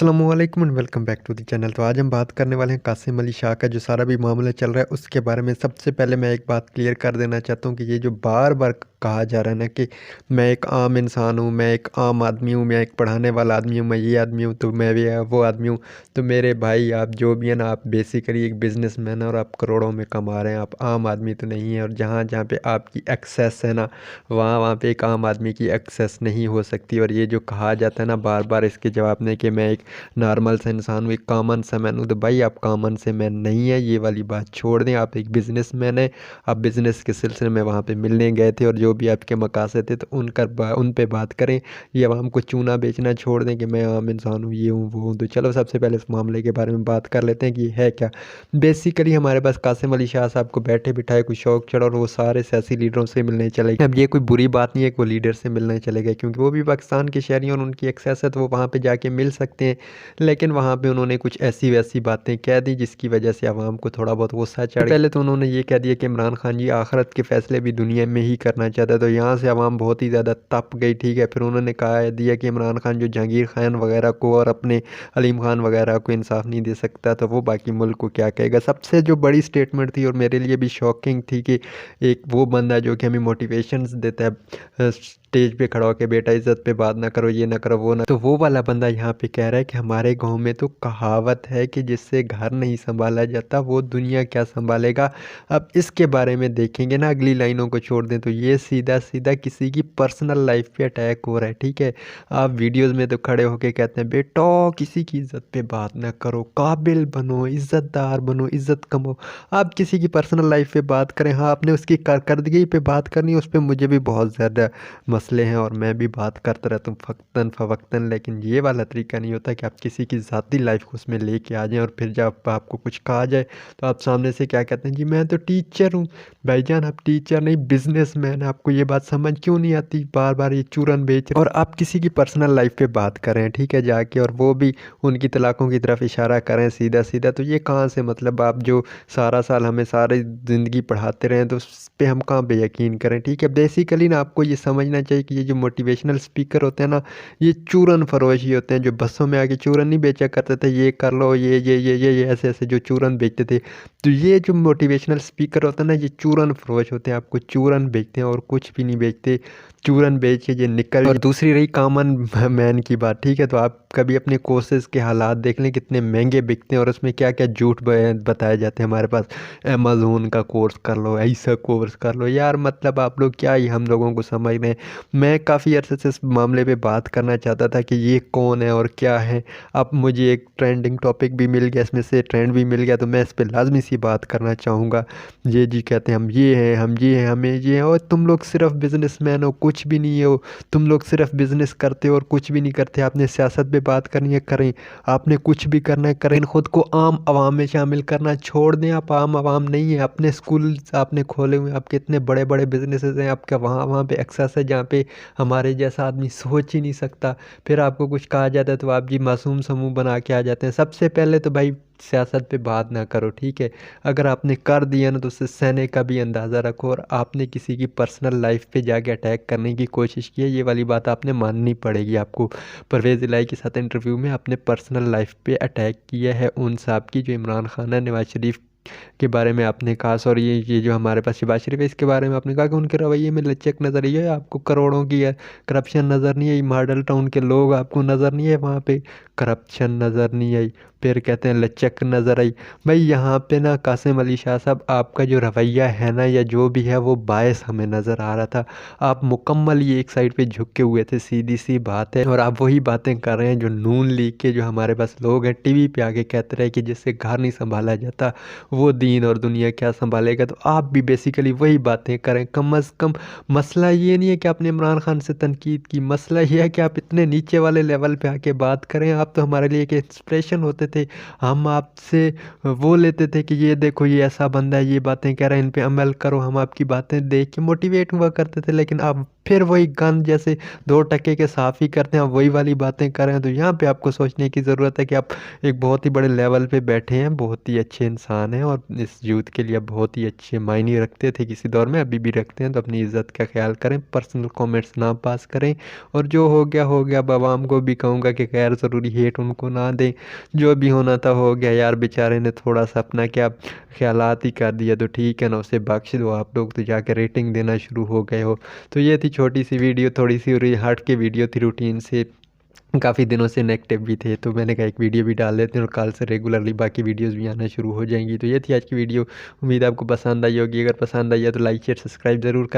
अस्सलामुअलैकुम and welcome back to the channel. तो आज हम बात करने वाले हैं कासिम अली शाह का जो सारा भी मामला चल रहा है उसके बारे में। सबसे पहले मैं एक बात क्लियर कर देना चाहता हूँ कि ये जो बार बार कहा जा रहा है ना कि मैं एक आम इंसान हूँ, मैं एक आम आदमी हूँ, मैं एक पढ़ाने वाला आदमी हूँ, मैं ये आदमी हूँ, तो मैं भी वो आदमी हूँ। तो मेरे भाई आप जो भी है ना, आप बेसिकली एक बिजनेसमैन है और आप करोड़ों में कमा रहे हैं, आप आम आदमी तो नहीं है। और जहाँ जहाँ पे आपकी एक्सेस है ना, वहाँ वहाँ पे एक आम आदमी की एक्सेस नहीं हो सकती। और ये जो कहा जाता है ना बार बार इसके जवाब में कि मैं एक नॉर्मल सा इंसान हूँ, एक कॉमन सा मैन हूँ, तो भाई आप कॉमन से मैन नहीं है, ये वाली बात छोड़ दें। आप एक बिजनेसमैन है। आप बिजनेस के सिलसिले में वहाँ पे मिलने गए थे और जो भी आपके मकासद थे तो उन पे बात करें। ये अब हमको चूना बेचना छोड़ दें कि मैं आम इंसान हूँ, ये हूँ वो हूँ। तो चलो सबसे पहले इस मामले के बारे में बात कर लेते हैं कि ये है क्या। बेसिकली हमारे पास कासिम अली शाह साहब को बैठे बिठाए कुछ शौक चढ़ा और वो सारे सियासी लीडरों से मिलने चले गए। अब ये कोई बुरी बात नहीं है कि वो लीडर से मिलने चले गए, क्योंकि वो भी पाकिस्तान के शहरी और उनकी एक्सेस है तो वो वहाँ पे जाके मिल सकते हैं। लेकिन वहाँ पे उन्होंने कुछ ऐसी वैसी बातें कह दी जिसकी वजह से आवाम को थोड़ा बहुत गुस्सा चढ़ गया। पहले तो उन्होंने ये कह दिया कि इमरान खान जी आखिरत के फैसले भी दुनिया में ही करना चाहता है, तो यहाँ से आवाम बहुत ही ज़्यादा तप गई। ठीक है, फिर उन्होंने कहा दिया कि इमरान खान जो जहांगीर खान वगैरह को और अपने अलीम खान वगैरह को इंसाफ नहीं दे सकता तो वो बाकी मुल्क को क्या कहेगा। सबसे जो बड़ी स्टेटमेंट थी और मेरे लिए भी शॉकिंग थी कि एक वो बंदा जो कि हमें मोटिवेशंस देता है स्टेज पे खड़ा होकर, बेटा इज्जत पे बात ना करो, ये ना करो, वो ना, तो वो वाला बंदा यहाँ पे कह रहा है कि हमारे गांव में तो कहावत है कि जिससे घर नहीं संभाला जाता वो दुनिया क्या संभालेगा। अब इसके बारे में देखेंगे ना, अगली लाइनों को छोड़ दें तो ये सीधा सीधा किसी की पर्सनल लाइफ पे अटैक हो रहा है। ठीक है, आप वीडियोस में तो खड़े होके कहते हैं बेटो किसी की इज्जत पे बात ना करो, काबिल बनो, इज्जतदार बनो, इज्जत कमो। आप किसी की पर्सनल लाइफ पे बात करें, हाँ आपने उसकी कारकर्दगी पे बात करनी है, उस पर मुझे भी बहुत ज़्यादा मसले हैं और मैं भी बात करता रहता हूँ फ़क्तन फ़वक्तन। लेकिन ये वाला तरीका नहीं होता कि आप किसी की ज़ाती लाइफ को उसमें लेके आ जाएं और फिर जब आपको कुछ कहा जाए तो आप सामने से क्या कहते हैं, जी मैं तो टीचर हूँ। भाईजान आप टीचर नहीं बिजनेसमैन, आपको ये बात समझ क्यों नहीं आती। बार बार ये चूरन बेच और आप किसी की पर्सनल लाइफ पे बात करें, ठीक है, जाके, और वो भी उनकी तलाकों की तरफ इशारा करें सीधा सीधा। तो ये कहाँ से, मतलब आप जो सारा साल हमें सारी ज़िंदगी पढ़ाते रहें तो उस पे हम कहाँ पे यकीन करें। ठीक है, बेसिकली ना आपको ये समझना चाहिए कि ये जो मोटिवेशनल स्पीकर होते हैं ना, ये चूरन फरोश ही होते हैं। जो बसों में आके चूरन नहीं बेचा करते थे, ये कर लो, ये ऐसे ऐसे जो चूरन बेचते थे, तो ये जो मोटिवेशनल स्पीकर होते हैं ना, ये चूरन फरोश होते हैं, आपको चूरन बेचते हैं और कुछ भी नहीं बेचते। चूरन बेच के ये निकल। और दूसरी रही कॉमन मैन की बात, ठीक है, तो आप कभी अपने कोर्सेज के हालात देख लें कितने महंगे बिकते हैं और उसमें क्या क्या झूठ बताए जाते हैं हमारे पास। अमेज़ोन का कोर्स कर लो, ऐसा कोर्स कर लो, यार मतलब आप लोग क्या ही हम लोगों को समझ रहे हैं। मैं काफ़ी अर्से से इस मामले पे बात करना चाहता था कि ये कौन है और क्या है। अब मुझे एक ट्रेंडिंग टॉपिक भी मिल गया, इसमें से ट्रेंड भी मिल गया, तो मैं इस पर लाजमी सी बात करना चाहूँगा। ये जी कहते हैं हम ये हैं, हम ये हैं, हमें ये हैं, और तुम लोग सिर्फ बिजनेसमैन हो, कुछ भी नहीं हो। तुम लोग सिर्फ बिजनेस करते हो और कुछ भी नहीं करते। आपने सियासत पे बात करनी है करें, आपने कुछ भी करना है करें, खुद को आम आवाम में शामिल करना छोड़ दें। आप आम आवाम नहीं है। अपने स्कूल आपने खोले हुए, आपके इतने बड़े बड़े बिजनेसेस हैं, आपका वहाँ वहाँ पे एक्सेस है जहाँ पे हमारे जैसा आदमी सोच ही नहीं सकता। फिर आपको कुछ कहा जाता है तो आप जी मासूम समूह बना के आ जाते हैं। सबसे पहले तो भाई सियासत पे बात ना करो, ठीक है। अगर आपने कर दिया ना तो उससे सहने का भी अंदाज़ा रखो। और आपने किसी की पर्सनल लाइफ पे जाके अटैक करने की कोशिश की है, ये वाली बात आपने माननी पड़ेगी आपको। परवेज़ इलाही के साथ इंटरव्यू में आपने पर्सनल लाइफ पे अटैक किया है उन साहब की, जो इमरान खान है, नवाज शरीफ के बारे में आपने कहा। सॉरी, ये जो हमारे पास शहबाज शरीफ है, इसके बारे में आपने कहा कि उनके रवैये में लचक नज़र आई है, आपको करोड़ों की है करप्शन नज़र नहीं आई। मॉडल टाउन के लोग आपको नज़र नहीं है, वहाँ पे करप्शन नज़र नहीं आई। फिर कहते हैं लचक नज़र आई। भाई यहाँ पे ना कासिम अली शाह साहब, आपका जो रवैया है ना या जो भी है वो बायस हमें नज़र आ रहा था। आप मुकम्मल ये एक साइड पे झुके हुए थे, सीधी सी बात है। और आप वही बातें कर रहे हैं जो नून लीग के जो हमारे पास लोग हैं टीवी पे आके कहते रहे कि जिससे घर नहीं संभाला जाता वो दीन और दुनिया क्या संभालेगा। तो आप भी बेसिकली वही बातें करें। कम अज़ कम मसला ये नहीं है कि आपने इमरान खान से तनकीद की, मसला ये है कि आप इतने नीचे वाले लेवल पे आके बात करें। आप तो हमारे लिए एक इंस्पिरेशन होते थे, हम आपसे वो लेते थे कि ये देखो ये ऐसा बंदा है, ये बातें कह रहा है, इन पे अमल करो। हम आपकी बातें देख के मोटिवेट हुआ करते थे। लेकिन आप फिर वही गन जैसे 2 टके के साफ़ ही करते हैं, आप वही वाली बातें कर रहे हैं। तो यहाँ पे आपको सोचने की ज़रूरत है कि आप एक बहुत ही बड़े लेवल पे बैठे हैं, बहुत ही अच्छे इंसान हैं और इस यूथ के लिए आप बहुत ही अच्छे मायने रखते थे किसी दौर में, अभी भी रखते हैं। तो अपनी इज़्ज़त का ख़्याल करें, पर्सनल कमेंट्स ना पास करें और जो हो गया। अब आवाम को भी कहूँगा कि गैर ज़रूरी हेट उनको ना दें, जो भी होना था हो गया यार, बेचारे ने थोड़ा-सा अपना क्या ख़यालात ही कर दिया, तो ठीक है ना, उसे बख्श दो। आप लोग तो जाके रेटिंग देना शुरू हो गए हो। तो ये थी छोटी-सी वीडियो, थोड़ी-सी और ये हट के वीडियो थी रूटीन से, काफ़ी दिनों से इनएक्टिव भी थे, तो मैंने कहा एक वीडियो भी डाल देते हैं और कल से रेगुलरली बाकी वीडियोज़ भी आना शुरू हो जाएँगी। तो ये थी आज की वीडियो, उम्मीद है आपको पसंद आई होगी। अगर पसंद आई है तो लाइक, शेयर, सब्सक्राइब ज़रूर कर